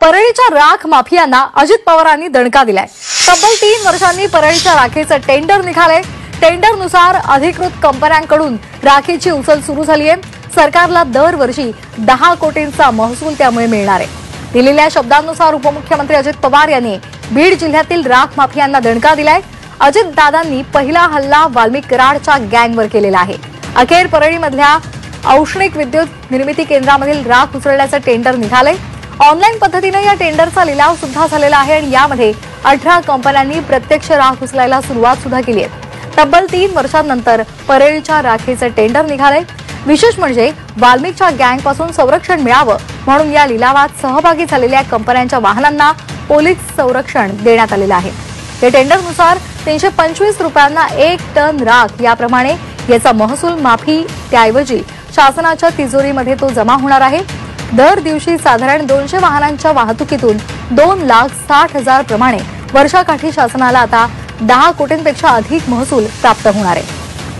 परळीच्या राख माफियांना अजित पवारांनी दणका दिलाय। तब्बल 3 वर्षांनी परळीच्या राखेचं टेंडर निघालंय। टेंडरनुसार अधिकृत कंपन्यांकडून राखेची उचल सुरू झाली आहे। सरकारला दरवर्षी 10 कोटींचा महसूल त्यामुळे मिळणार आहे। दिलेल्या शब्दांनुसार उपमुख्यमंत्री अजित पवार यांनी बीड जिल्ह्यातील राख माफियांना दणका दिलाय। अजित दादांनी पहिला हल्ला वाल्मिक कराडच्या गँगवर केलेला आहे। अखेर परळीमधल्या औष्णिक विद्युत निर्मिती केंद्रामधील राख उचलण्याचं टेंडर निघालंय। ऑनलाईन पद्धतीने या टेंडरचा लिलाव सुद्धा झालेला आहे आणि यामध्ये 18 कंपन्यांनी प्रत्यक्ष राख उचलायला सुरुवात सुद्धा केली आहे। तब्बल 3 वर्षांनंतर परळीच्या राखेचं टेंडर निघालंय। विशेष म्हणजे वाल्मिकच्या गँगपासून संरक्षण मिळावं म्हणून या लिलावात सहभागी झालेल्या कंपन्यांच्या वाहनांना पोलीस संरक्षण देण्यात आलेलं आहे। या टेंडरनुसार 325 रुपयांना 1 टन राख याप्रमाणे याचा महसूल माफी त्याऐवजी शासनाच्या तिजोरीमध्ये तो जमा होणार आहे। दर दिवशी साधारण 200 वाहनांच्या वाहतुकीतून 2,60,000 प्रमाणे वर्षाकाठी शासनाला आता 10 कोटींपेक्षा अधिक महसूल प्राप्त होणार आहे।